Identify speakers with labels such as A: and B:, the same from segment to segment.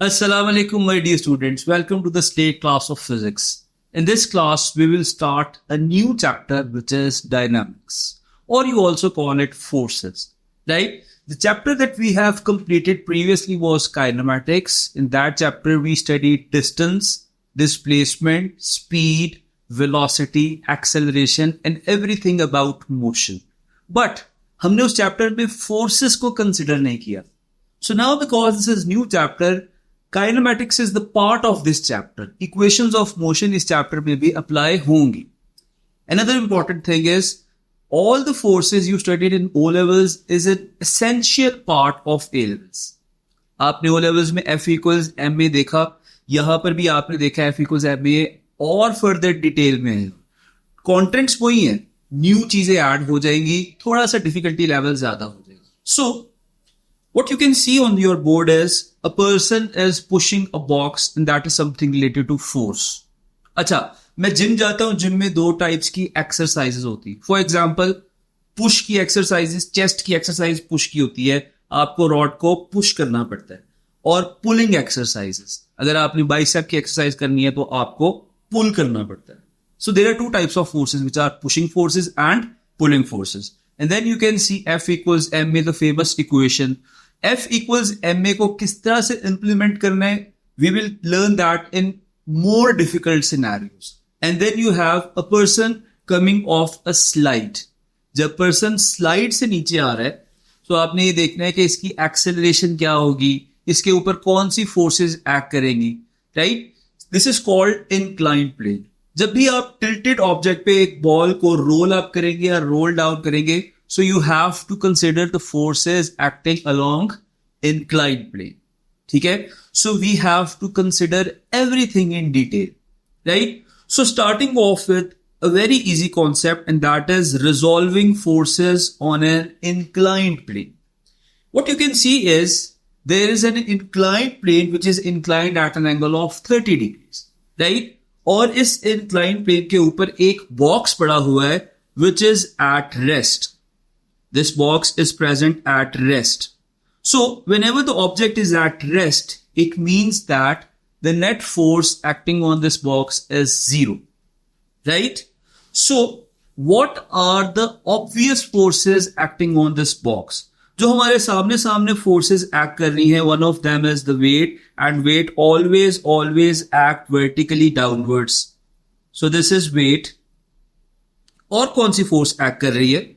A: Assalamu alaikum, my dear students. Welcome to the state class of physics. In this class, we will start a new chapter which is dynamics, or you also call it forces, right? The chapter that we have completed previously was kinematics. In that chapter, we studied distance, displacement, speed, velocity, acceleration, and everything about motion. But हमने उस chapter में forces को consider नहीं किया. So now because this is new chapter, kinematics is the part of this chapter. Equations of motion इस chapter में भी apply होंगी. Another important thing is all the forces you studied in O levels is an essential part of A levels. आपने O levels में F equals ma देखा, यहाँ पर भी आपने देखा F equals ma और further डिटेल में है. Contents वही है, न्यू चीजें ऐड हो जाएंगी, थोड़ा सा डिफिकल्टी लेवल ज्यादा हो जाएगा. So what you can see on your board is a person is pushing a box and that is something related to force. अच्छा, मैं जिम जाता हूं, जिम में दो टाइप्स की एक्सरसाइजेस होती. फॉर एग्जांपल पुश की एक्सरसाइजेस, चेस्ट की एक्सरसाइज पुश की होती है, आपको रॉड को पुश करना पड़ता है. और पुलिंग एक्सरसाइजेस, अगर आपने बाइसेप की एक्सरसाइज करनी है तो आपको पुल करना पड़ता है. So there are two types of forces which are pushing forces and pulling forces. And then you can see F equals ma, the famous equation. F equals ma को किस तरह से implement करना है, we will learn that in more difficult scenarios. And then you have a person coming off a slide. जब person slide से नीचे आ रहा है, तो आपने ये देखना है कि इसकी acceleration क्या होगी, इसके ऊपर कौन सी forces act करेंगी, right? This is called inclined plane. जब भी आप tilted object पे एक बॉल को roll up करेंगे या roll down करेंगे, so you have to consider the forces acting along inclined plane. ठीक है? So we have to consider everything in detail, right? So starting off with a very easy concept, and that is resolving forces on an inclined plane. What you can see is there is an inclined plane which is inclined at an angle of 30 degrees, right? और इस inclined plane के ऊपर एक box पड़ा हुआ है which is at rest. This box is present at rest. So whenever the object is at rest, it means that the net force acting on this box is zero, right? So what are the obvious forces acting on this box? जो हमारे सामने सामने forces act कर रही हैं, one of them is the weight, and weight always act vertically downwards. So this is weight. और कौन सी force act कर रही है?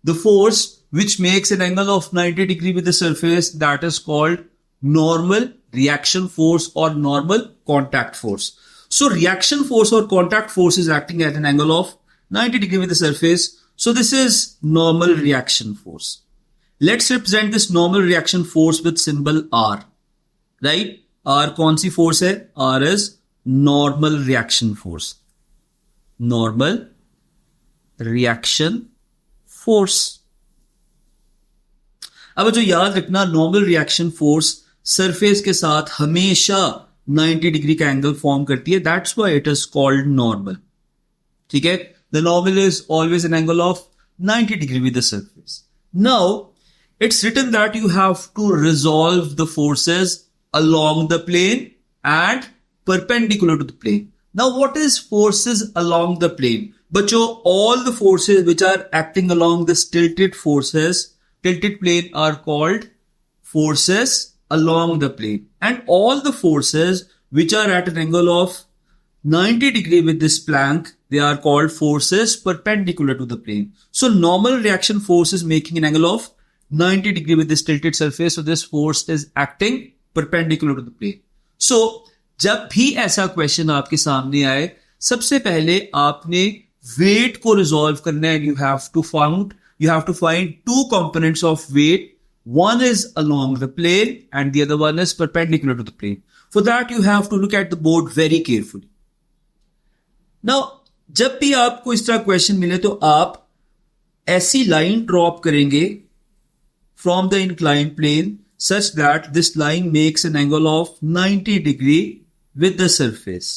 A: The force which makes an angle of 90 degree with the surface, that is called normal reaction force or normal contact force. So reaction force or contact force is acting at an angle of 90 degree with the surface. So this is normal reaction force. Let's represent this normal reaction force with symbol R, right? R कौन सी force है? R is normal reaction force. Normal reaction force. अब जो याद रखना, normal reaction force surface के साथ हमेशा 90 degree का एंगल फॉर्म करती है. That's why it is called normal. ठीक है? The normal is always an angle of 90 degree with the surface. Now, it's written that you have to resolve the forces along the plane and perpendicular to the plane. Now, what is forces along the plane? बच्चों, all the forces which are acting along this tilted plane are called forces along the plane. And all the forces which are at an angle of 90 degree with this plank, they are called forces perpendicular to the plane. So, normal reaction force is making an angle of 90 degree with this tilted surface. So this force is acting perpendicular to the plane. So जब भी ऐसा question आपके सामने आए, सबसे पहले आपने weight को resolve करना है. You have to find two components of weight. One is along the plane and the other one is perpendicular to the plane. For that you have to look at the board very carefully. Now जब भी आपको इस तरह question मिले तो आप ऐसी line drop करेंगे from the inclined plane such that this line makes an angle of 90 degree with the surface.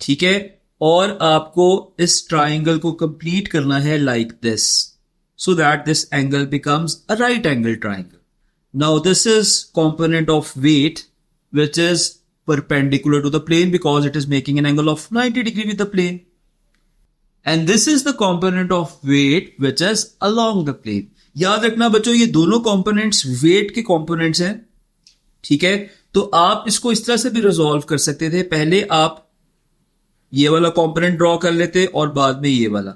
A: ठीक है? और आपको इस triangle को complete करना है like this, so that this angle becomes a right angle triangle. Now this is component of weight which is perpendicular to the plane because it is making an angle of 90 degree with the plane. And this is the component of weight which is along the plane. याद रखना बच्चों, ये दोनों components weight के components हैं, ठीक है? तो आप इसको इस तरह से भी रिजॉल्व कर सकते थे. पहले आप ये वाला कंपोनेंट ड्रॉ कर लेते और बाद में ये वाला.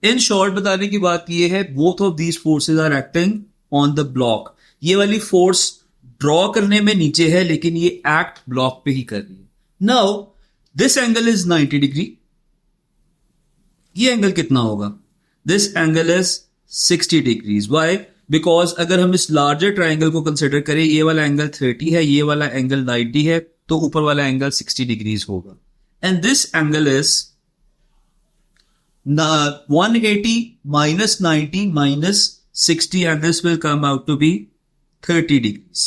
A: इन शॉर्ट बताने की बात ये है, both of these forces are acting on the block. ये वाली फोर्स ड्रॉ करने में नीचे है लेकिन ये एक्ट ब्लॉक पे ही कर रही है. Now this angle is 90 degree. ये एंगल कितना होगा? This angle is 60 degrees. Why? Because अगर हम इस लार्जर ट्राइंगल को कंसिडर करें, ये वाला एंगल 30 है, ये वाला एंगल 90 है, तो ऊपर वाला एंगल 60 डिग्रीज होगा. And this angle is 180 minus 90 minus 60, and this will come out to be 30 degrees.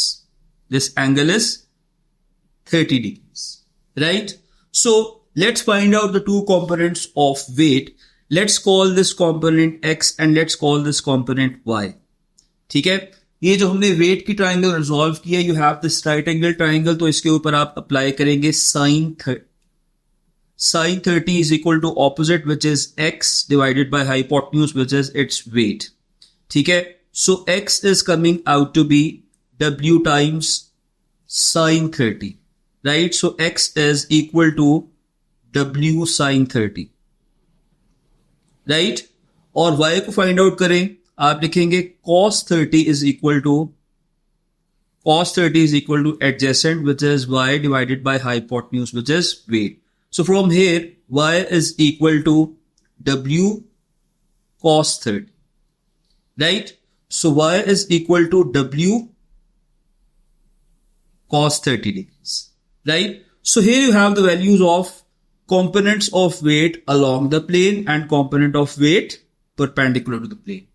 A: This angle is 30 degrees, right? So let's find out the two components of weight. Let's call this component x and let's call this component y. ठीक है? ये जो हमने weight की triangle resolve किया, you have this right angle triangle, तो इसके ऊपर आप apply करेंगे sin 30 is equal to opposite, which is x divided by hypotenuse, which is its weight. ठीक है? So x is coming out to be w times sin 30, right? So x is equal to w sin 30, right? और y को find out करें, आप लिखेंगे cos 30 is equal to adjacent, which is y divided by hypotenuse, which is weight. So from here, y is equal to w cos 30, right? So y is equal to w cos 30 degrees, right? So here you have the values of components of weight along the plane and component of weight perpendicular to the plane,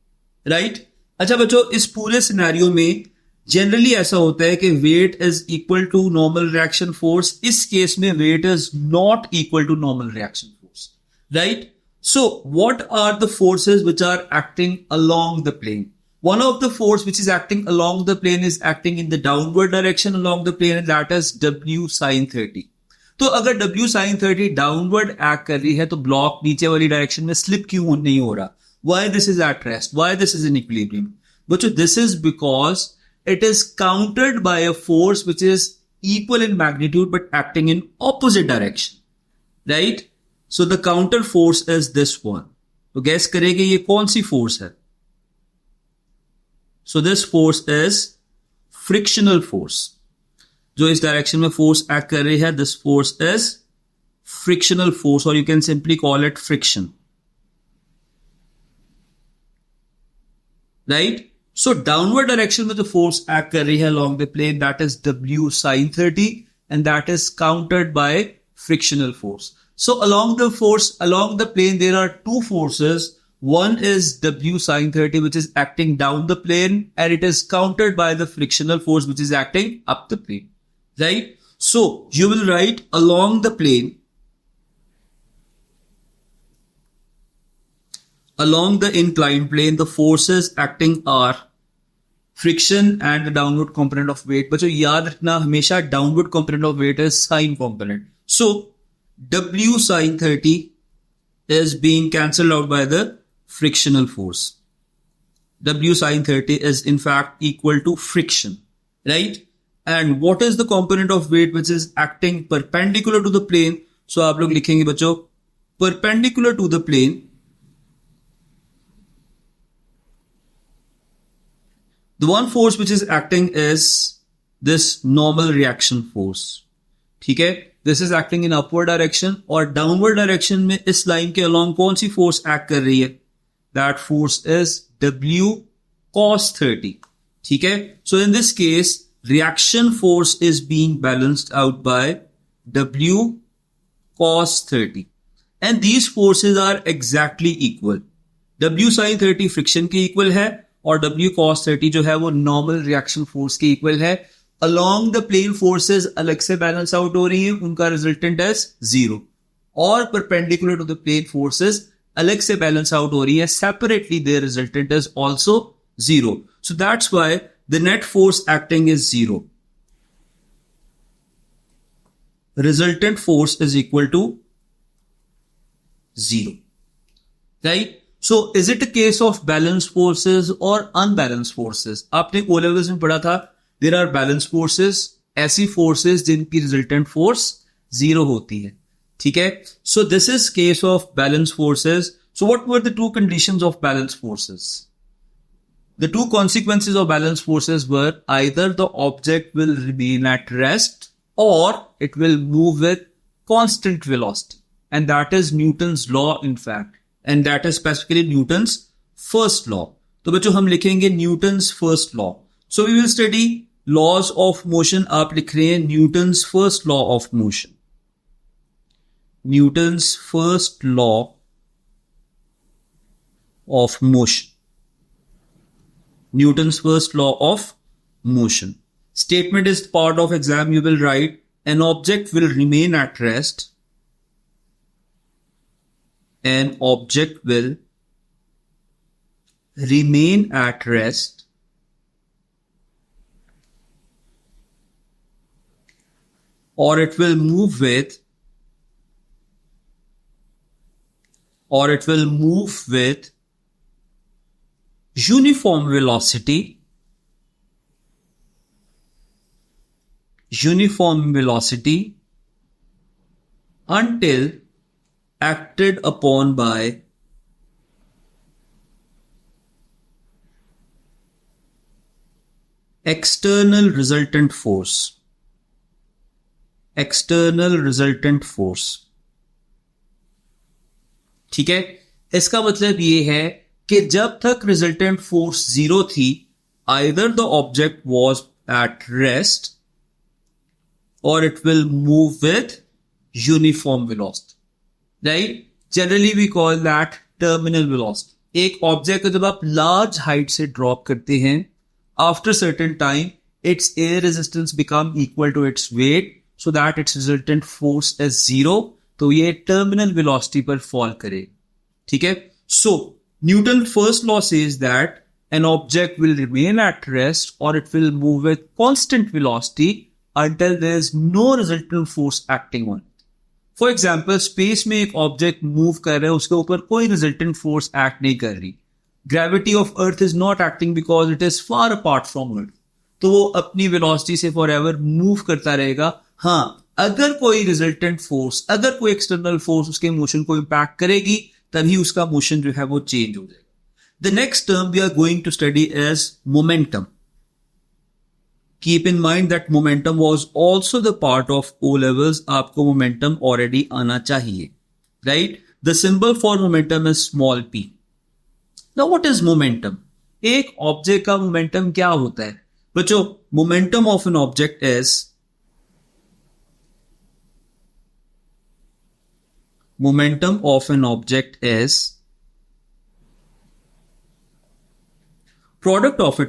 A: right? अच्छा बच्चों, इस पूरे scenario में generally ऐसा होता है कि weight is equal to normal reaction force. इस केस में weight is not equal to normal reaction force, right? So what are the forces which are acting along the plane? One of the force which is acting along the plane is acting in the downward direction along the plane, and that is W sin 30. तो अगर W sin 30 downward act कर रही है तो block नीचे वाली direction में slip क्यों नहीं हो रहा? Why this is at rest? Why this is in equilibrium? But this is because it is countered by a force which is equal in magnitude but acting in opposite direction, right? So the counter force is this one. तो guess करेंगे ये कौन सी force है? So this force is frictional force. जो इस direction में force act कर रही है, this force is frictional force, or you can simply call it friction, right? So downward direction में जो force act कर रही है along the plane, that is W sin 30, and that is countered by frictional force. So along the plane, there are two forces. One is W sin 30, which is acting down the plane, and it is countered by the frictional force, which is acting up the plane, right? So you will write along the plane, along the inclined plane, the forces acting are friction and the downward component of weight. बच्चों याद रखना हमेशा downward component of weight is sine component. So W sin 30 is being cancelled out by the frictional force. W sin 30 is in fact equal to friction, right? And what is the component of weight which is acting perpendicular to the plane? So आप लोग लिखेंगे बच्चों perpendicular to the plane. The one force which is acting is this normal reaction force. ठीक है? This is acting in upward direction, और downward direction में इस line के along कौन सी force act कर रही है? That force is W cos 30. ठीक है? So in this case, reaction force is being balanced out by W cos 30. And these forces are exactly equal. W sin 30 friction के equal है, और W cos 30 जो है वो नॉर्मल रिएक्शन फोर्स के equal है. अलोंग द प्लेन फोर्सेस अलग से बैलेंस आउट हो रही है, उनका रिजल्टेंट इज 0, और perpendicular to the plane forces अलग से बैलेंस आउट हो रही है, separately their resultant is also 0. So that's why the net force acting is 0. resultant force is equal to 0. Right? So is it a case of balanced forces or unbalanced forces? आपने O levels में पढ़ा था there are balanced forces, ऐसी forces जिनकी resultant force 0 होती है. ठीक है? So this is case of balanced forces. So what were the two conditions of balanced forces? The two consequences of balanced forces were either the object will remain at rest or it will move with constant velocity. And that is Newton's law in fact. And that is specifically Newton's first law. तो बच्चों हम लिखेंगे Newton's first law. So we will study laws of motion. आप लिख रहे हैं Newton's first law of motion. Newton's first law of motion. Newton's first law of motion. Statement is part of exam. You will write an object will remain at rest. An object will remain at rest or it will move with uniform velocity until acted upon by external resultant force. ठीक है? इसका मतलब ये है कि जब तक resultant force 0 थी, either the object was at rest or it will move with uniform velocity. Right? Generally we call that terminal velocity. एक ऑब्जेक्ट को जब आप लार्ज हाइट से ड्रॉप करते हैं, after certain time its air resistance become equal to its weight so that its resultant force is 0. तो ये terminal velocity पर fall करे. ठीक है? So Newton's first law says that an object will remain at rest or it will move with constant velocity until there is no resultant force acting on it. For example, space में एक object move कर रहा है, उसके ऊपर कोई resultant force act नहीं कर रही. Gravity of earth is not acting because it is far apart from earth. तो वो अपनी वेलोसिटी से फॉर एवर मूव करता रहेगा. हाँ, अगर कोई रिजल्टेंट फोर्स, अगर कोई एक्सटर्नल फोर्स उसके मोशन को इंपैक्ट करेगी, तभी उसका मोशन जो है वो चेंज हो जाएगा. The next term we are going to study is momentum. Keep in mind that momentum was also the part of O levels. आपको momentum already आना चाहिए, right? The symbol for momentum is small p. Now what is momentum? एक object का momentum क्या होता है? बच्चों, momentum of an object is product of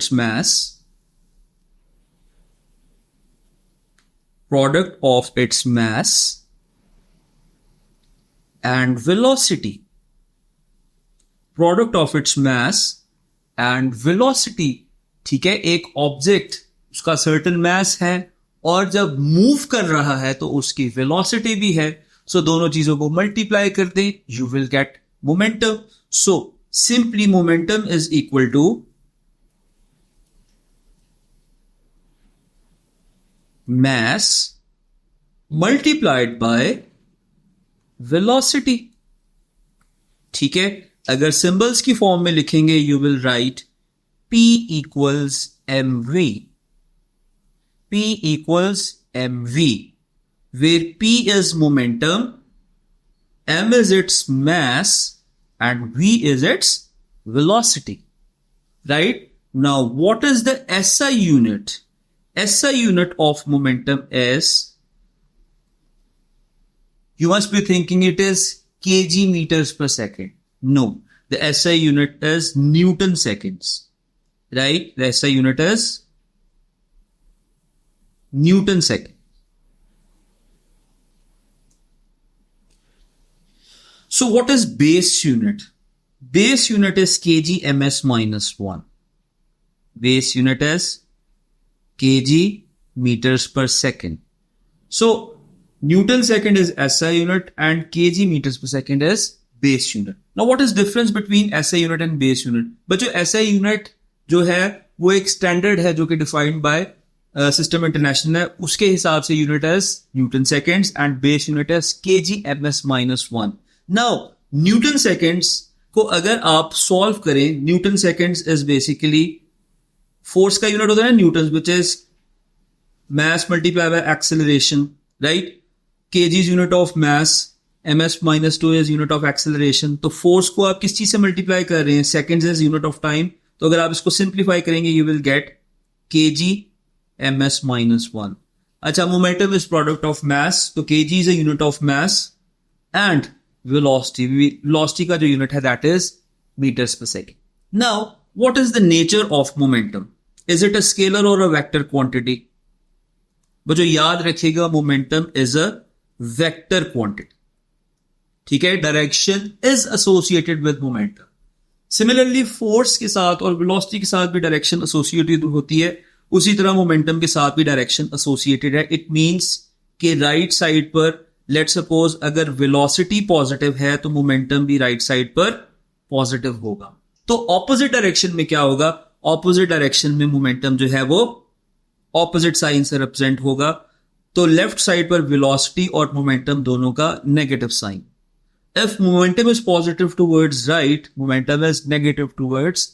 A: its mass and velocity. Product of its mass and velocity. ठीक है? एक object, उसका सर्टेन मास है और जब मूव कर रहा है तो उसकी वेलोसिटी भी है. सो दोनों चीजों को मल्टीप्लाई कर दें, you will get momentum. So simply momentum is equal to mass multiplied by velocity. ठीक है? अगर सिंबल्स की फॉर्म में लिखेंगे, you will right P equals mv. P equals mv, where P is momentum, m is its mass, and v is its velocity. Right? Now, what is the SI unit? SI unit of momentum is, you must be thinking it is kg meters per second. No, the SI unit is Newton seconds. Right? The SI unit is Newton second. So what is base unit? Base unit is kg ms minus 1. Base unit is kg meters per second. So Newton second is SI unit and kg meters per second is base unit. Now what is difference between SI unit and base unit? बच्चों SI unit जो है वो एक standard है जो कि defined by system international है, उसके हिसाब से unit as newton seconds and base unit as KG MS -1. Now newton seconds को अगर आप सॉल्व करें, newton seconds is basically force का यूनिट होता है newton, which is mass multiplied by acceleration, right? kg is unit of mass, ms -2 is unit of acceleration. तो force को आप किस चीज से मल्टीप्लाई कर रहे हैं? seconds is unit of time. तो अगर आप इसको सिंप्लीफाई करेंगे you will get kg ms -1. अच्छा, momentum is product of mass, तो kg is a unit of mass and velocity का जो unit है that is meters per second. Now what is the nature of momentum? Is it a scalar or a vector quantity? But जो याद रखिएगा momentum is a vector quantity. ठीक है, direction is associated with momentum. Similarly force के साथ और velocity के साथ भी डायरेक्शन एसोसिएटेड होती है, उसी तरह मोमेंटम के साथ भी डायरेक्शन एसोसिएटेड है. इट मींस कि राइट साइड पर लेट सपोज अगर वेलोसिटी पॉजिटिव है तो मोमेंटम भी राइट साइड पर पॉजिटिव होगा. तो ऑपोजिट डायरेक्शन में क्या होगा? ऑपोजिट डायरेक्शन में मोमेंटम जो है वो ऑपोजिट साइन से रिप्रेजेंट होगा. तो लेफ्ट साइड पर वेलोसिटी और मोमेंटम दोनों का negative sign. If momentum is positive towards right, momentum is negative towards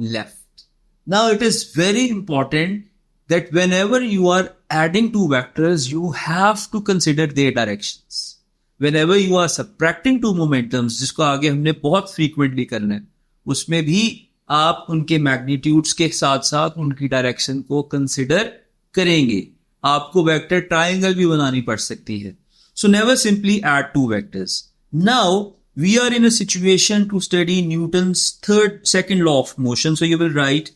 A: left. Now it is very important that whenever you are adding two vectors you have to consider their directions. Whenever you are subtracting two momentums, जिसको आगे हमने बहुत frequently करना है, उसमें भी आप उनके मैग्नीट्यूड्स के साथ साथ उनकी डायरेक्शन को कंसिडर करेंगे. आपको वेक्टर ट्रायंगल भी बनानी पड़ सकती है. So never simply add two vectors. Now we are in a situation to study Newton's second law of motion. So you will write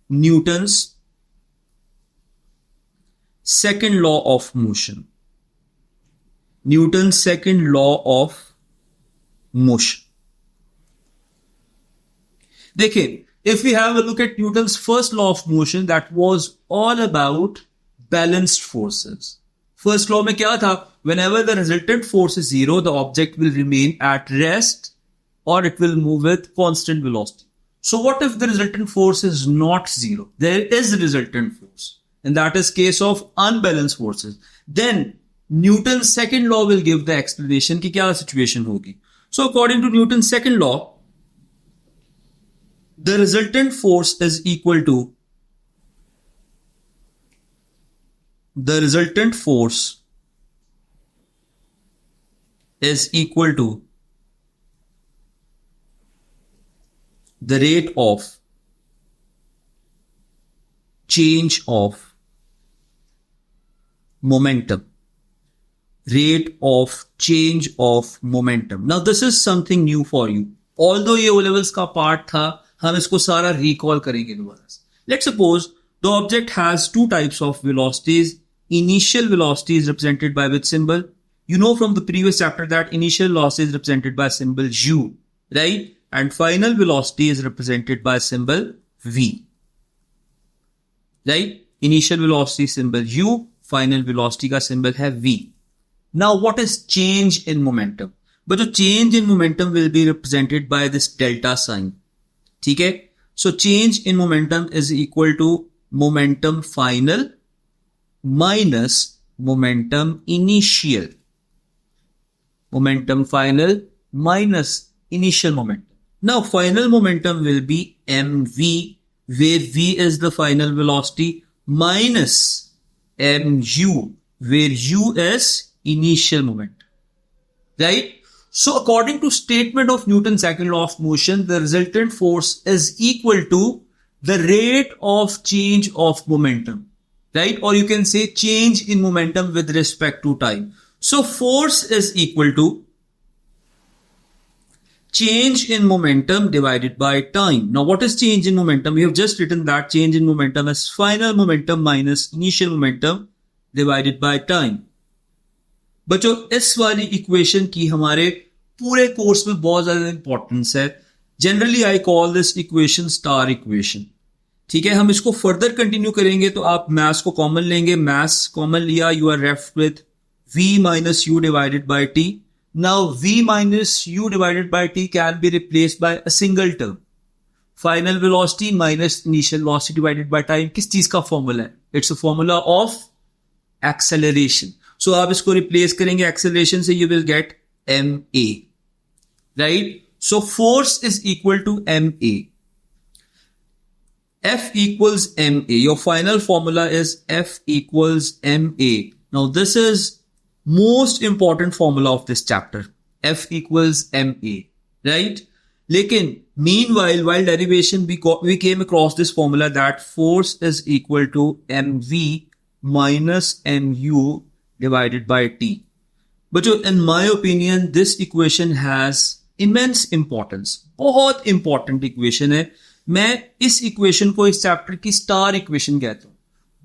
A: Newton's second law of motion. Newton's second law of motion. देखिए, if we have a look at Newton's first law of motion, that was all about balanced forces. First law में क्या था? Whenever the resultant force is zero, the object will remain at rest or it will move with constant velocity. So what if the resultant force is not zero? There is a resultant force, and that is case of unbalanced forces. Then Newton's second law will give the explanation कि क्या situation होगी. So according to Newton's second law, the resultant force is equal to the rate of change of momentum. Rate of change of momentum. Now this is something new for you. Although ये O levels का part था, हम इसको सारा recall करेंगे दोबारा से. Let's suppose the object has two types of velocities. Initial velocity is represented by which symbol? You know from the previous chapter that initial velocity is represented by symbol u, right? And final velocity is represented by symbol v, right? Initial velocity symbol u, final velocity का symbol है v. Now what is change in momentum? But the change in momentum will be represented by this delta sign. ठीक है? So change in momentum is equal to momentum final minus momentum initial. Momentum final minus initial momentum. Now final momentum will be mv, where v is the final velocity, minus mu, where u is initial momentum. Right? So according to statement of Newton's second law of motion, the resultant force is equal to the rate of change of momentum. Right? Or you can say change in momentum with respect to time. So force is equal to change in momentum divided by time. Now what is change in momentum? We have just written that change in momentum as final momentum minus initial momentum divided by time. बच्चों इस वाली equation की हमारे पूरे course में बहुत ज्यादा importance है. Generally I call this equation star equation. ठीक है, हम इसको फर्दर कंटिन्यू करेंगे तो आप मैथ्स को कॉमन लेंगे. मैथ्स कॉमन लिया, you are left with V minus U divided by T. Now V minus U divided by T can be replaced by a single term. Final velocity minus initial velocity divided by time. किस चीज का formula है? It's a formula of acceleration. So आप इसको replace करेंगे acceleration से, you will get ma. Right? So force is equal to ma. F equals ma. Your final formula is F equals ma. Now this is most important formula of this chapter. F equals ma. Right? लेकिन meanwhile, while derivation, we came across this formula that force is equal to mv minus mu divided by t. But in my opinion, this equation has immense importance. बहुत important equation है. मैं इस equation को इस chapter की star equation कहता हूँ.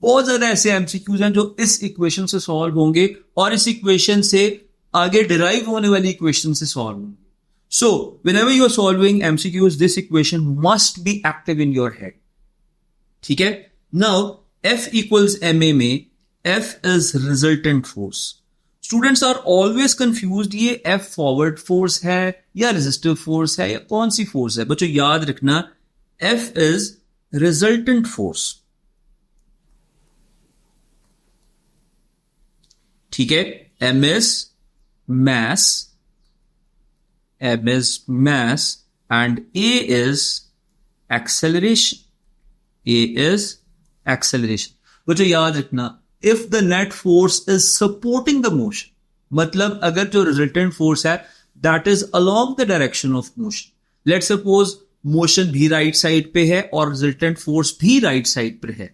A: बहुत ज्यादा ऐसे MCQs हैं जो इस equation से solve होंगे और इस equation से आगे derive होने वाली equation से solve होंगे. So, whenever you are solving MCQs, this equation must be active in your head. ठीक है? Now, F equals ma में F is resultant force. Students are always confused ये F forward force है या resistive force है या कौन सी force है. बच्चों याद रखना F is resultant force. ठीक है? M is mass. M is mass and A is acceleration. A is acceleration. बच्चों याद रखना, if the net force is supporting the motion, मतलब अगर जो resultant force है that is along the direction of motion. Let's suppose motion भी right side पे है और resultant force भी right side पे है.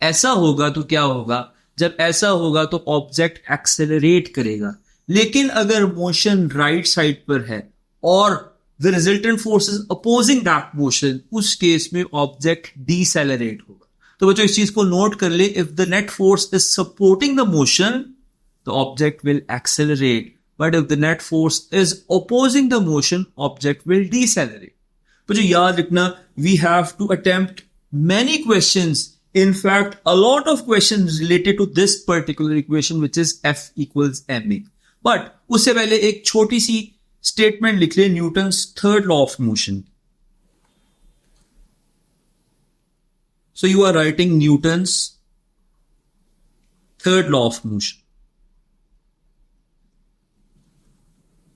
A: ऐसा होगा तो क्या होगा? जब ऐसा होगा तो ऑब्जेक्ट एक्सेलरेट करेगा. लेकिन अगर मोशन राइट साइड पर है और the resultant force is opposing that motion, उस केस में ऑब्जेक्ट डिसेलरेट होगा. तो बच्चों इस चीज को नोट कर ले, if the net force is supporting the motion, the object will accelerate. But if the net force is opposing the motion, object will decelerate. बच्चों याद रखना, we have to attempt many questions. In fact, a lot of questions related to this particular equation, which is F equals ma. But उससे पहले एक छोटी सी statement लिख ले Newton's third law of motion. So you are writing Newton's third law of motion.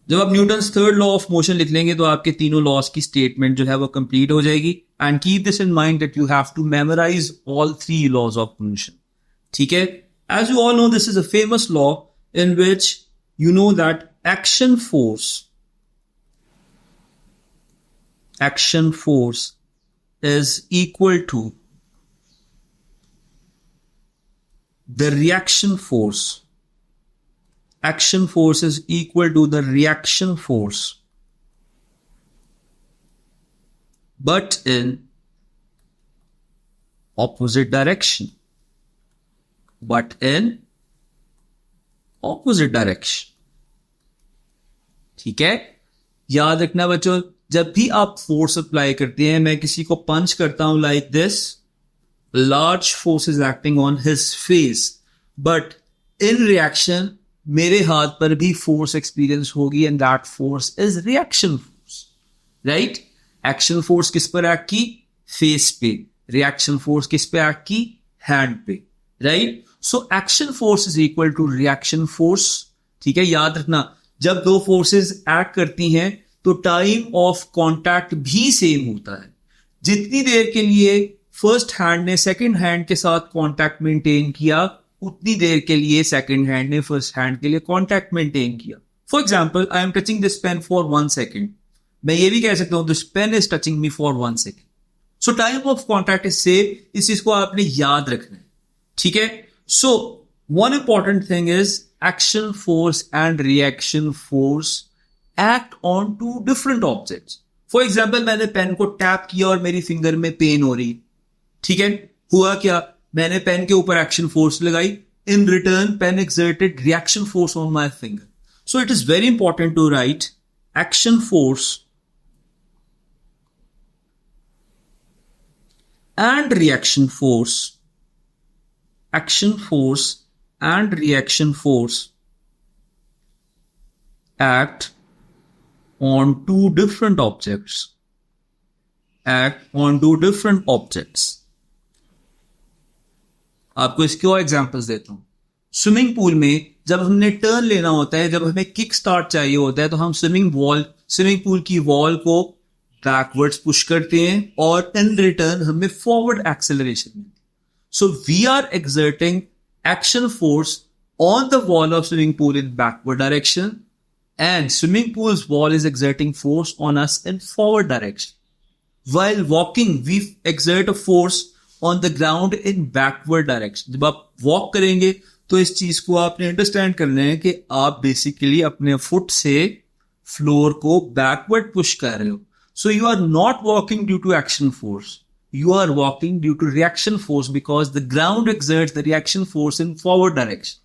A: जब आप Newton's third law of motion लिख लेंगे तो आपके तीनों लॉस की स्टेटमेंट जो है वो कंप्लीट हो जाएगी. And keep this in mind that you have to memorise all three laws of motion. ठीक है? As you all know, this is a famous law in which you know that action force is equal to the reaction force. Action force is equal to the reaction force, but in opposite direction. ठीक है? याद रखना बच्चों, जब भी आप force apply करते हैं, मैं किसी को पंच करता हूं like this, large force is acting on his face, but in reaction मेरे हाथ पर भी फोर्स एक्सपीरियंस होगी and that force is reaction force. Right? Action force किस पर एक्ट की? फेस पे. रिएक्शन फोर्स किस पे एक्ट की? हैंड पे. Right? So action force is equal to reaction force. ठीक है? याद रखना, जब दो फोर्सेस एक्ट करती हैं तो टाइम ऑफ कांटेक्ट भी सेम होता है. जितनी देर के लिए फर्स्ट हैंड ने सेकंड हैंड के साथ कांटेक्ट मेंटेन किया, उतनी देर के लिए सेकंड हैंड ने फर्स्ट हैंड के लिए कांटेक्ट मेंटेन किया. For example, I am touching this pen for 1 second. मैं ये भी कह सकता हूं this pen is touching me for 1 second. So time of contact is same. इस चीज को आपने याद रखना है. ठीक है? So one important thing is action force and reaction force act on two different objects. For example, मैंने पेन को टैप किया और मेरी फिंगर में पेन हो रही. ठीक है? हुआ क्या? मैंने पेन के ऊपर एक्शन फोर्स लगाई. In return, pen exerted reaction force on my finger. So it is very important to write action force and reaction force. Action force and reaction force act on two different objects. Act on two different objects. आपको इसके और examples देता हूं. Swimming pool में जब हमने turn लेना होता है, जब हमें किक स्टार्ट चाहिए होता है, तो हम स्विमिंग पूल की वॉल को बैकवर्ड्स पुश करते हैं और इन रिटर्न हमें फॉरवर्ड एक्सेलरेशन मिलती है. So we are exerting action force on the wall of swimming pool in backward direction, and swimming pool's wall is exerting force on us in forward direction. While walking, we exert a force on the ground in backward direction. जब आप walk करेंगे तो इस चीज को आपने understand करना है कि आप बेसिकली अपने फुट से फ्लोर को बैकवर्ड पुश कर रहे हो. So you are not walking due to action force. You are walking due to reaction force because the ground exerts the reaction force in forward direction.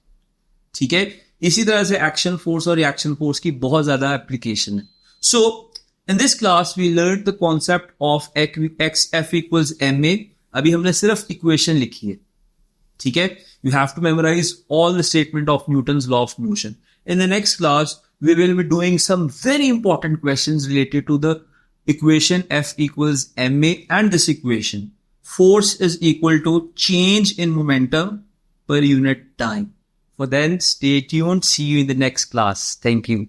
A: ठीक है. इसी तरह से एक्शन फोर्स और रिएक्शन फोर्स की बहुत ज्यादा एप्लीकेशन है. So in this class we learn the concept of X F equals M A. अभी हमने सिर्फ इक्वेशन लिखी है. ठीक है. You have to memorise all the statement of Newton's law of motion. In the next class we will be doing some very important questions related to the equation F equals ma, and this equation, force is equal to change in momentum per unit time. For then, stay tuned. See you in the next class. Thank you.